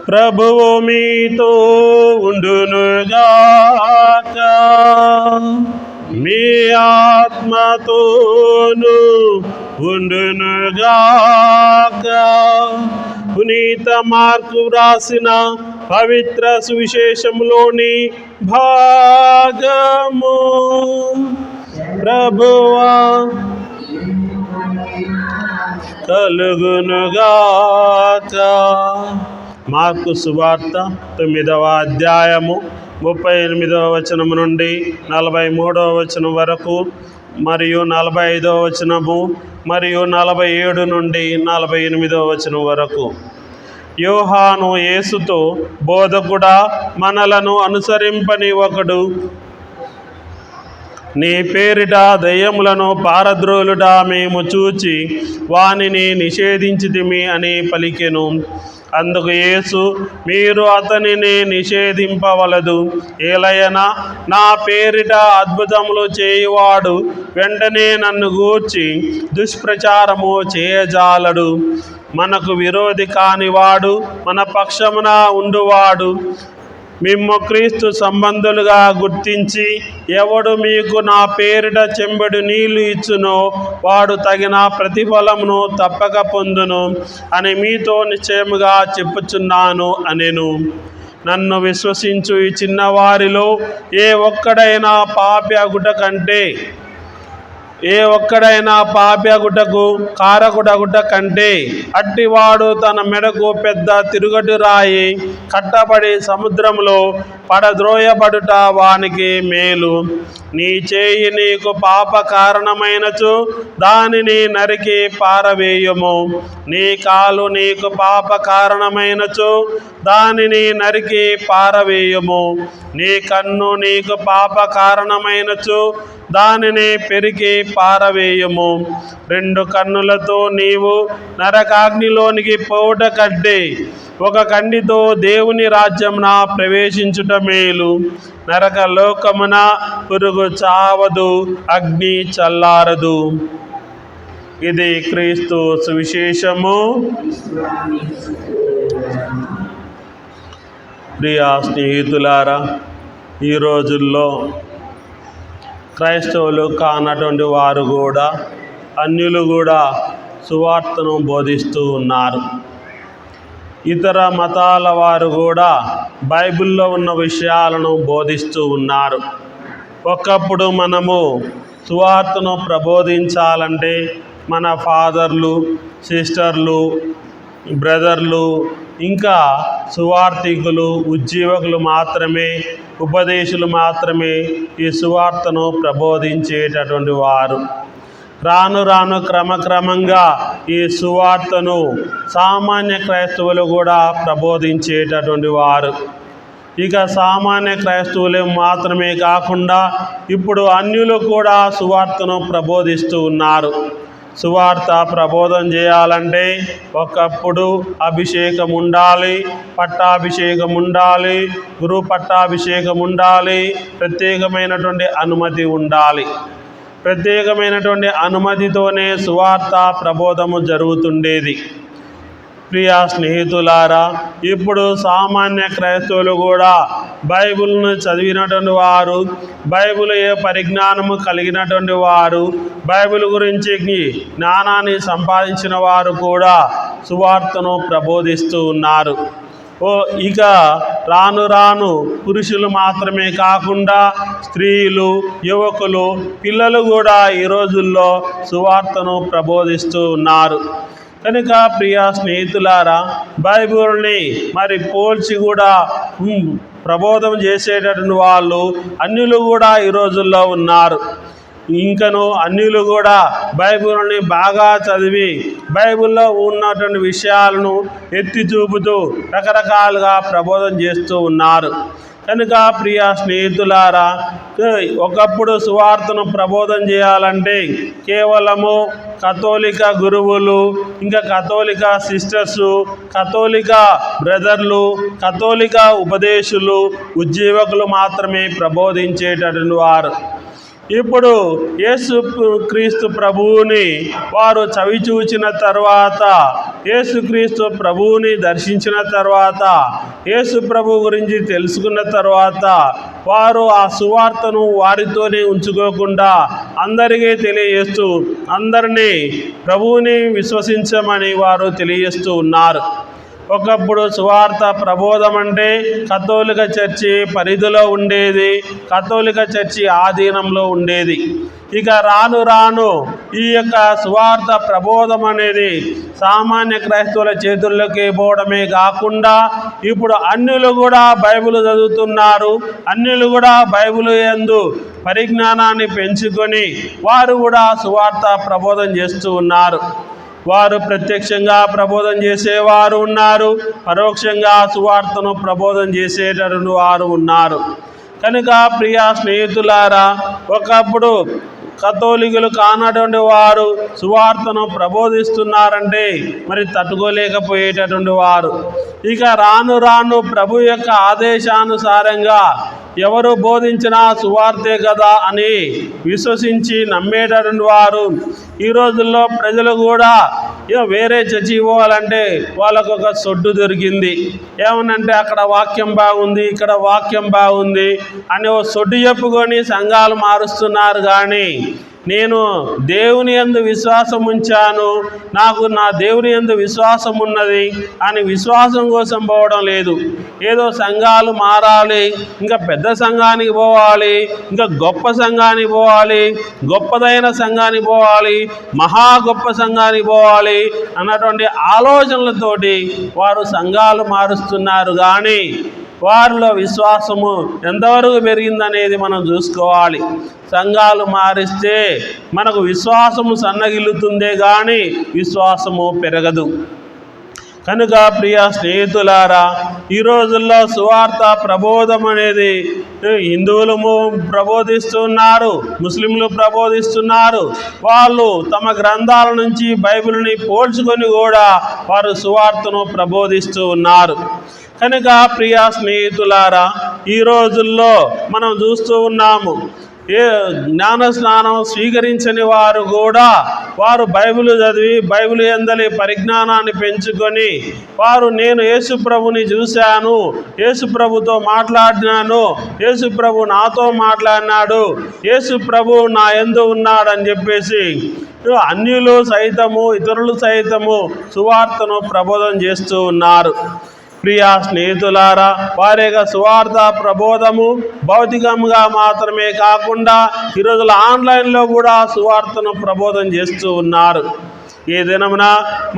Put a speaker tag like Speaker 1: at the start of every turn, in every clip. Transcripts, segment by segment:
Speaker 1: ప్రభువు మీతో ఉండునుగాక. మీ ఆత్మతోను ఉండునుగాక. పునీత మార్కు వ్రాసిన పవిత్ర సువిశేషములోని భాగము. ప్రభువా కలుగునుగాక. మార్కు సువార్త 9వ అధ్యాయము 38వ వచనము నుండి 43వ వచనం వరకు, మరియు 45వ వచనము మరియు 47 నుండి 48వ వచనం వరకు. యోహాను యేసుతో, బోధకుడా, మనలను అనుసరింపని ఒకడు నీ పేరిట దయ్యములను పారద్రోలుట మేము చూచి వానిని నిషేధించితిమి అని పలికెను. అందుకు యేసు, మీరు అతనిని నిషేధింపవలదు. ఏలయనా నా పేరిట అద్భుతములు చేయువాడు వెంటనే నన్ను గూర్చి దుష్ప్రచారము చేయజాలడు. మనకు విరోధి కానివాడు, మన పక్షమున ఉండువాడు మిమ్ము క్రీస్తు సంబంధులుగా గుర్తించి, ఎవడు మీకు నా పేరిట చెంబెడు నీళ్లు ఇచ్చునో వాడు తగిన ప్రతిఫలమును తప్పక పొందును అని మీతో నిశ్చయముగా చెప్పుచున్నాను అనెను. నన్ను విశ్వసించు ఈ చిన్నవారిలో ఏ ఒక్కడైనా పాప్యగుటకు కారకుడగుట కంటే అట్టివాడు తన మెడకు పెద్ద తిరుగటి రాయి కట్టబడి సముద్రములో పడద్రోయబడుట వానికి మేలు. నీ చేయి నీకు పాప కారణమైనచో దానిని నరికి పారవేయము. నీ కాలు నీకు పాప కారణమైనచో దానిని నరికి పారవేయము. నీ కన్ను నీకు పాప కారణమైనచో దానిని పెరికి పారవేయము. 2 కన్నులతో నీవు నరకాగ్నిలోనికి పోవుట కంటే ఒక కంటితో దేవుని రాజ్యమున ప్రవేశించుట మేలు. నరక లోకమున పురుగు చావదు, అగ్ని చల్లారదు. ఇది క్రీస్తు సువిశేషము. ప్రియా స్నేహితులారా, ఈ రోజుల్లో క్రైస్తవులు కానటువంటి వారు కూడా, అన్యులు కూడా సువార్తను బోధిస్తూ ఉన్నారు. ఇతర మతాల వారు కూడా బైబిల్లో ఉన్న విషయాలను బోధిస్తూ ఉన్నారు. ఒకప్పుడు మనము సువార్తను ప్రబోధించాలంటే మన ఫాదర్లు, సిస్టర్లు, బ్రదర్లు, ఇంకా సువార్థికులు, ఉజ్జీవకులు మాత్రమే, ఉపదేశులు మాత్రమే ఈ సువార్తను ప్రబోధించేటటువంటి వారు. రాను రాను క్రమక్రమంగా ఈ సువార్తను సామాన్య క్రైస్తవులు కూడా ప్రబోధించేటటువంటి వారు. ఇక సామాన్య క్రైస్తవులు మాత్రమే కాకుండా ఇప్పుడు అన్యులు కూడా సువార్తను ప్రబోధిస్తూ ఉన్నారు. సువార్త ప్రబోధం చేయాలంటే ఒకప్పుడు అభిషేకం ఉండాలి, పట్టాభిషేకం ఉండాలి, గురు పట్టాభిషేకం ఉండాలి, ప్రత్యేకమైనటువంటి అనుమతి ఉండాలి. ప్రత్యేకమైనటువంటి అనుమతితోనే సువార్త ప్రబోధము జరుగుతుండేది. ప్రియా స్నేహితులారా, ఇప్పుడు సామాన్య క్రైస్తవులు కూడా బైబిల్ను చదివినటువంటి వారు, బైబిల్ పరిజ్ఞానము కలిగినటువంటి వారు, బైబిల్ గురించి జ్ఞానాన్ని సంపాదించిన వారు కూడా సువార్తను ప్రబోధిస్తూ ఉన్నారు. ఇక రాను రాను పురుషులు మాత్రమే కాకుండా స్త్రీలు, యువకులు, పిల్లలు కూడా ఈ రోజుల్లో సువార్తను ప్రబోధిస్తూ ఉన్నారు. కనుక ప్రియా స్నేహితులారా, బైబిల్ని మరి పోల్చి కూడా ప్రబోధం చేసేటటువంటి వాళ్ళు అన్యులు కూడా ఈ రోజుల్లో ఉన్నారు. ఇంకను అన్యులు కూడా బైబిల్ని బాగా చదివి బైబిల్లో ఉన్నటువంటి విషయాలను ఎత్తి చూపుతూ రకరకాలుగా ప్రబోధం చేస్తూ ఉన్నారు. కనుక ప్రియా స్నేహితులారా, ఒకప్పుడు సువార్తను ప్రబోధం చేయాలంటే కేవలము కథోలిక గురువులు, ఇంకా కథోలిక సిస్టర్సు, కథోలిక బ్రదర్లు, కథోలిక ఉపదేశులు, ఉజ్జీవకులు మాత్రమే ప్రబోధించేటటువంటి వారు. ఇప్పుడు యేసు క్రీస్తు ప్రభువుని వారు చవిచూచిన తర్వాత, యేసుక్రీస్తు ప్రభువుని దర్శించిన తర్వాత, యేసు ప్రభు గురించి తెలుసుకున్న తర్వాత వారు ఆ సువార్తను వారితోనే ఉంచుకోకుండా అందరికీ తెలియజేస్తూ అందరినీ ప్రభువుని విశ్వసించమని వారు తెలియజేస్తూ ఉన్నారు. ఒకప్పుడు సువార్త ప్రబోధం అంటే కథోలిక చర్చి పరిధిలో ఉండేది, కథోలిక చర్చి ఆధీనంలో ఉండేది. ఇక రాను రాను ఈ యొక్క సువార్త ప్రబోధం అనేది సామాన్య క్రైస్తవుల చేతుల్లోకి పోవడమే కాకుండా ఇప్పుడు అన్యులు కూడా బైబిల్ చదువుతున్నారు. అన్యులు కూడా బైబిల్ యందు పరిజ్ఞానాన్ని పెంచుకొని వారు కూడా సువార్త ప్రబోధం చేస్తూ ఉన్నారు. వారు ప్రత్యక్షంగా ప్రబోధం చేసేవారు ఉన్నారు, పరోక్షంగా సువార్తను ప్రబోధం చేసేటటువంటి వారు ఉన్నారు. కనుక ప్రియ స్నేహితులారా, ఒకప్పుడు కథోలికులు కానటువంటి వారు సువార్తను ప్రబోధిస్తున్నారంటే మరి తట్టుకోలేకపోయేటటువంటి వారు. ఇక రాను రాను ప్రభు యొక్క ఆదేశానుసారంగా ఎవరు బోధించినా సువార్తే కదా అని విశ్వసించి నమ్మేటటువంటి వారు ఈ రోజుల్లో ప్రజలు కూడా వేరే చర్చికి పోవాలంటే వాళ్ళకు ఒక సొడ్డు దొరికింది. ఏమనంటే అక్కడ వాక్యం బాగుంది, ఇక్కడ వాక్యం బాగుంది అని ఓ సొడ్డు చెప్పుకొని సంఘాలు మారుస్తున్నారు. కానీ నేను దేవుని యందు విశ్వాసం ఉంచాను, నాకు నా దేవుని యందు విశ్వాసం ఉన్నది అని విశ్వాసం కోసం పోవడం లేదు. ఏదో సంఘాలు మారాలి, ఇంకా పెద్ద సంఘానికి పోవాలి, ఇంకా గొప్ప సంఘానికి పోవాలి, గొప్పదైన సంఘానికి పోవాలి, మహా గొప్ప సంఘానికి పోవాలి అన్నటువంటి ఆలోచనలతోటి వారు సంఘాలు మారుస్తున్నారు. కానీ వారిలో విశ్వాసము ఎంతవరకు పెరిగిందనేది మనం చూసుకోవాలి. సంఘాలు మారిస్తే మనకు విశ్వాసము సన్నగిల్లుతుందే కానీ విశ్వాసము పెరగదు. కనుక ప్రియ స్నేహితులారా, ఈ రోజుల్లో సువార్త ప్రబోధం అనేది హిందువులు ప్రబోధిస్తున్నారు, ముస్లింలు ప్రబోధిస్తున్నారు. వాళ్ళు తమ గ్రంథాల నుంచి బైబిల్ని పోల్చుకొని కూడా వారు సువార్తను ప్రబోధిస్తూ ఉన్నారు. కనుక ప్రియ స్నేహితులారా, ఈ రోజుల్లో మనం చూస్తూ ఉన్నాము, జ్ఞానస్నానం స్వీకరించని వారు కూడా వారు బైబిల్ చదివి బైబిల్ యందలి పరిజ్ఞానాన్ని పెంచుకొని వారు నేను యేసు ప్రభుని చూశాను, యేసు ప్రభుతో మాట్లాడినాను, యేసు ప్రభు నాతో మాట్లాడినాడు, యేసు ప్రభు నా యందు ఉన్నాడని చెప్పేసి అన్యులు సైతము ఇతరులు సైతము సువార్తను ప్రబోధం చేస్తూ ఉన్నారు. ప్రియ స్నేహితులారా, వారి యొక్క సువార్త ప్రబోధము భౌతికంగా మాత్రమే కాకుండా ఈరోజు ఆన్లైన్లో కూడా సువార్తను ప్రబోధం చేస్తూ ఉన్నారు. ఈ దినమున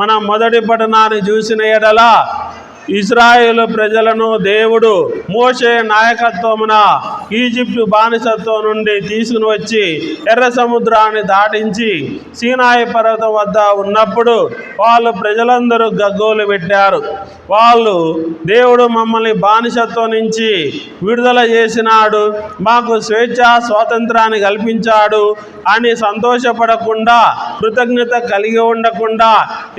Speaker 1: మనం మొదటి పట్టణాన్ని చూసిన ఎడల ఇశ్రాయేలు ప్రజలను దేవుడు మోషే నాయకత్వమున ఈజిప్టు బానిసత్వం నుండి తీసుకుని వచ్చి ఎర్ర సముద్రాన్ని దాటించి సీనాయి పర్వతం వద్ద ఉన్నప్పుడు వాళ్ళు ప్రజలందరూ గగ్గోలు పెట్టారు. వాళ్ళు దేవుడు మమ్మల్ని బానిసత్వం నుంచి విడుదల చేసినాడు, మాకు స్వేచ్ఛ స్వాతంత్రాన్ని కల్పించాడు అని సంతోషపడకుండా కృతజ్ఞత కలిగి ఉండకుండా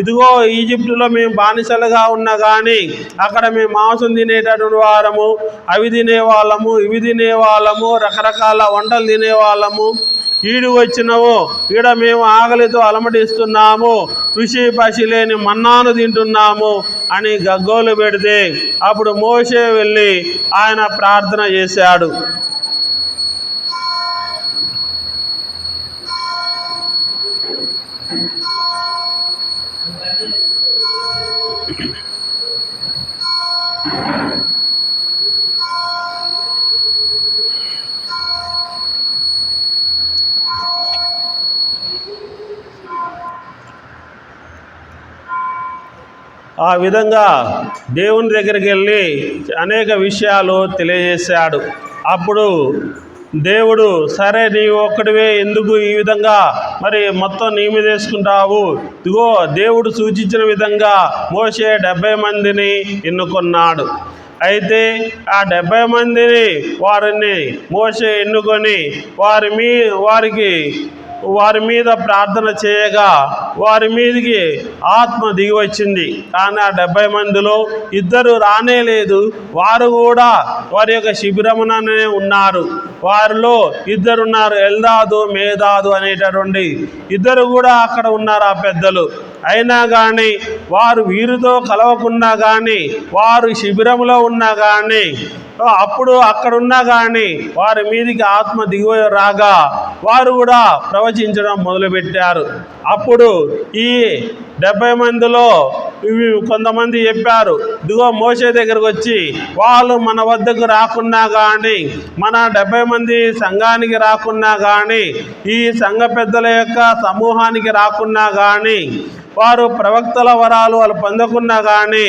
Speaker 1: ఇదిగో ఈజిప్టులో మేము బానిసలుగా ఉన్నా కానీ అక్కడ మేము మాంసం తినేటటువంటి వారము, అవి తినేవాళ్ళము, ఇవి తినేవాళ్ళము, రకరకాల వంటలు తినేవాళ్ళము, ఈడు వచ్చినవు ఈడ మేము ఆకలితో అలమటిస్తున్నాము, రుచి పసి లేని మన్నాను తింటున్నాము అని గగ్గోలు పెడితే అప్పుడు మోషే వెళ్ళి ఆయన ప్రార్థన చేశాడు. ఆ విధంగా దేవుని దగ్గరికి వెళ్ళి అనేక విషయాలు తెలియజేశాడు. అప్పుడు దేవుడు సరే నీవు ఒక్కడివే ఎందుకు ఈ విధంగా మరి మొత్తం నీ మీద వేసుకుంటావు, ఇదిగో దేవుడు సూచించిన విధంగా మోషే 70 మందిని ఎన్నుకున్నాడు. అయితే ఆ 70 మందిని వారిని మోషే ఎన్నుకొని వారికి వారి మీద ప్రార్థన చేయగా వారి మీదకి ఆత్మ దిగి వచ్చింది. కానీ ఆ 70 మందిలో 2 రానేలేదు. వారు కూడా వారి యొక్క శిబిరముననే ఉన్నారు. వారిలో 2 ఉన్నారు, ఎల్దాదు మేదాదు అనేటటువంటి 2 కూడా అక్కడ ఉన్నారు ఆ పెద్దలు. అయినా కానీ వారు వీరితో కలవకున్నా కానీ, వారు శిబిరంలో ఉన్నా కానీ, అప్పుడు అక్కడున్నా కానీ వారి మీదికి ఆత్మ దిగి రాగా వారు కూడా ప్రవచించడం మొదలుపెట్టారు. అప్పుడు ఈ 70 మందిలో కొంతమంది చెప్పారు, ఇదిగో మోషే దగ్గరకు వచ్చి వాళ్ళు మన వద్దకు రాకున్నా కానీ, మన 70 మంది సంఘానికి రాకున్నా కానీ, ఈ సంఘ పెద్దల యొక్క సమూహానికి రాకున్నా కానీ, వారు ప్రవక్తల వరాలు వాళ్ళు పొందకున్నా కానీ,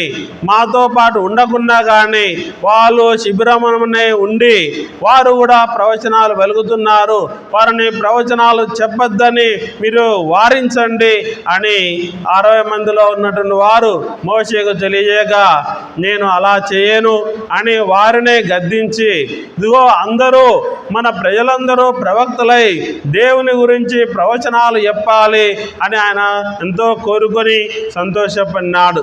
Speaker 1: మాతో పాటు ఉండకున్నా కానీ, వాళ్ళు శిబిరమునే ఉండి వారు కూడా ప్రవచనాలు వెలుగుతున్నారు, వారిని ప్రవచనాలు చెప్పొద్దని మీరు వారించండి అని 60 మందిలో ఉన్నటువంటి వారు మోషేకు తెలియజేయగా, నేను అలా చేయను అని వారినే గద్దించి, ఇదిగో అందరూ మన ప్రజలందరూ ప్రవక్తలై దేవుని గురించి ప్రవచనాలు చెప్పాలి అని ఆయన ఎంతో కోరుకొని సంతోషపడినాడు.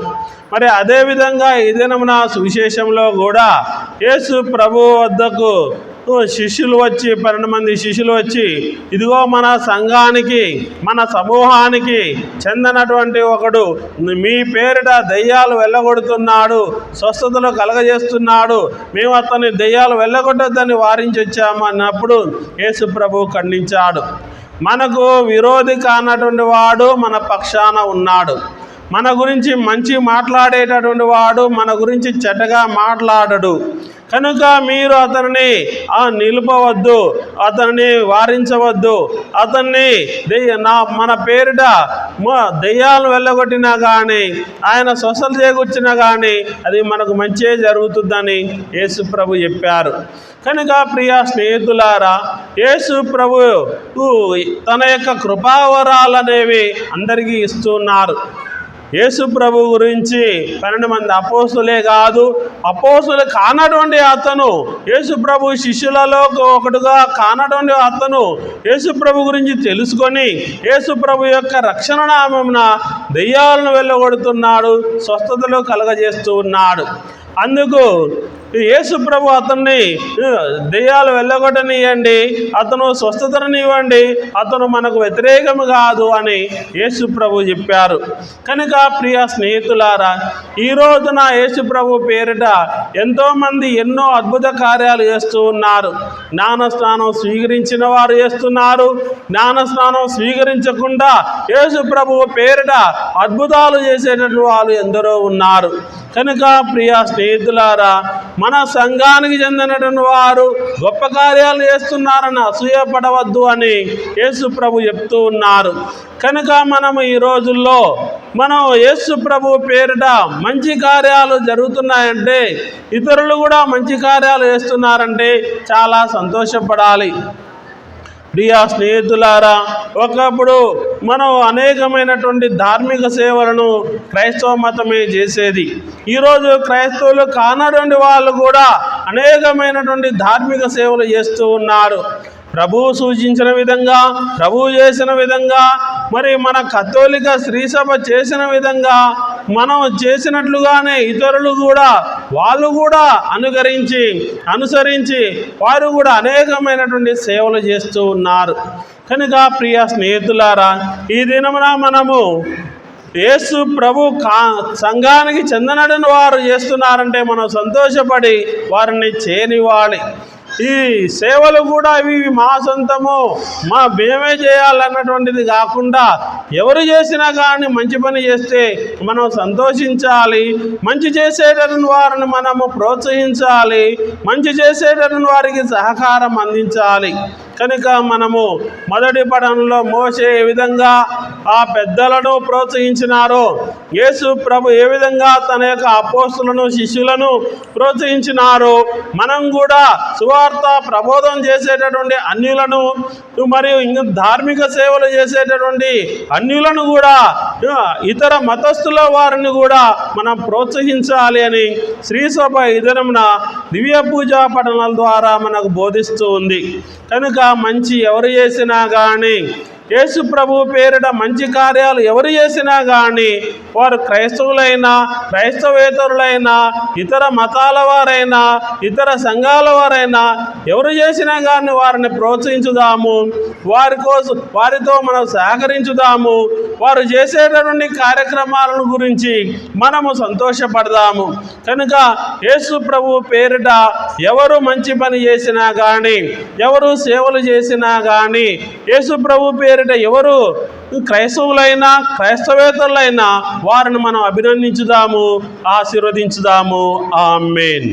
Speaker 1: మరి అదేవిధంగా ఈ దినమున సువిశేషంలో కూడా యేసు ప్రభు వద్దకు శిష్యులు వచ్చి 12 మంది శిష్యులు వచ్చి, ఇదిగో మన సంఘానికి మన సమూహానికి చెందినటువంటి ఒకడు మీ పేరిట దెయ్యాలు వెళ్ళగొడుతున్నాడు, స్వస్థతలు కలగజేస్తున్నాడు, మేము అతన్ని దెయ్యాలు వెళ్ళగొట్టొద్దని వారించి వచ్చాము అన్నప్పుడు యేసు ప్రభు ఖండించాడు. మనకు విరోధి కానటువంటి వాడు మన పక్షాన ఉన్నాడు. మన గురించి మంచి మాట్లాడేటటువంటి వాడు మన గురించి చెడ్డగా మాట్లాడడు. కనుక మీరు అతనిని నిలుపవద్దు, అతన్ని వారించవద్దు. అతన్ని మన పేరిట దెయ్యాలు వెళ్ళగొట్టినా కానీ, ఆయన స్వస్థత చేకూర్చినా కానీ అది మనకు మంచే జరుగుతుందని యేసు ప్రభు చెప్పారు. కనుక ప్రియ స్నేహితులారా, యేసు ప్రభు తన యొక్క కృపావరాలు అనేవి అందరికీ ఇస్తున్నారు. యేసు ప్రభు గురించి 12 మంది అపోస్తులే కాదు, అపోస్తులు కానటువంటి అతను, యేసు ప్రభు శిష్యులలో ఒకడుగా కానటువంటి అతను యేసు ప్రభు గురించి తెలుసుకొని యేసు ప్రభు యొక్క రక్షణ నామమున దెయ్యాలను వెళ్ళగొడుతున్నాడు, స్వస్థతలు కలగజేస్తూ ఉన్నాడు. అందుకు యేసు ప్రభు అతన్ని దెయ్యాలు వెళ్ళగొట్టనివ్వండి, అతను స్వస్థతనివ్వండి, అతను మనకు వ్యతిరేకము కాదు అని యేసు ప్రభు చెప్పారు. కనుక ప్రియ స్నేహితులారా, ఈ రోజున యేసు ప్రభు పేరిట ఎంతోమంది ఎన్నో అద్భుత కార్యాలు చేస్తూ ఉన్నారు. జ్ఞానస్నానం స్వీకరించిన వారు చేస్తున్నారు, జ్ఞానస్నానం స్వీకరించకుండా యేసు ప్రభు పేరిట అద్భుతాలు చేసేటటువంటి వాళ్ళు ఎందరో ఉన్నారు. కనుక ప్రియ స్నేహితులారా, మన సంఘానికి చెందినటువంటి వారు గొప్ప కార్యాలు చేస్తున్నారని అసూయపడవద్దు అని యేసు ప్రభు చెప్తూ ఉన్నారు. కనుక మనము ఈ రోజుల్లో యేసు ప్రభు పేరిట మంచి కార్యాలు జరుగుతున్నాయంటే, ఇతరులు కూడా మంచి కార్యాలు చేస్తున్నారంటే చాలా సంతోషపడాలి. ప్రియ స్నేహితులారా, ఒకప్పుడు మనం అనేకమైనటువంటి ధార్మిక సేవలను క్రైస్తవ మతమే చేసేది. ఈరోజు క్రైస్తవులు కానటువంటి వాళ్ళు కూడా అనేకమైనటువంటి ధార్మిక సేవలు చేస్తూ ఉన్నారు. ప్రభువు సూచించిన విధంగా, ప్రభువు చేసిన విధంగా, మరి మన కథోలిక శ్రీసభ చేసిన విధంగా మనం చేసినట్లుగానే ఇతరులు కూడా వాళ్ళు కూడా అనుసరించి వారు కూడా అనేకమైనటువంటి సేవలు చేస్తూ ఉన్నారు. కనుక ప్రియ స్నేహితులారా, ఈ దినమున మనము యేసు ప్రభు సంఘానికి చెందినటువంటి వారు చేస్తున్నారంటే మనం సంతోషపడి వారిని చేయనివ్వాలి. ఈ సేవలు కూడా ఇవి మా సొంతము, మేమే చేయాలన్నటువంటిది కాకుండా ఎవరు చేసినా కానీ మంచి పని చేస్తే మనం సంతోషించాలి. మంచి చేసేటటువంటి వారిని మనము ప్రోత్సహించాలి, మంచి చేసేటటువంటి వారికి సహకారం అందించాలి. కనుక మనము మొదటి పఠనంలో మోషే ఏ విధంగా ఆ పెద్దలను ప్రోత్సహించినారో, యేసు ప్రభు ఏ విధంగా తన యొక్క అపోస్తులను శిష్యులను ప్రోత్సహించినారో, మనం కూడా సువార్త ప్రబోధం చేసేటటువంటి అన్యులను మరియు ఇంకా ధార్మిక సేవలు చేసేటటువంటి అన్యులను కూడా ఇతర మతస్థుల వారిని కూడా మనం ప్రోత్సహించాలి అని శ్రీసభ ఈ దినమున దివ్య పూజా పఠనాల ద్వారా మనకు బోధిస్తూ ఉంది. కనుక మంచి ఎవరు చేసినా కానీ యేసు ప్రభు పేరిట మంచి కార్యాలు ఎవరు చేసినా కానీ వారు క్రైస్తవులైనా క్రైస్తవేతరులైనా ఇతర మతాల వారైనా ఇతర సంఘాల వారైనా ఎవరు చేసినా కానీ వారిని ప్రోత్సహించుదాము, వారితో మనం సహకరించుదాము, వారు చేసేటటువంటి కార్యక్రమాలను గురించి మనము సంతోషపడదాము. కనుక యేసు ప్రభు పేరిట ఎవరు మంచి పని చేసినా కానీ ఎవరు సేవలు చేసినా కానీ యేసు ప్రభు పేరిట ఎవరు క్రైస్తవులైనా క్రైస్తవేతరులైనా వారిని మనం అభినందించుదాము, ఆశీర్వదించుదాము. ఆమేన్.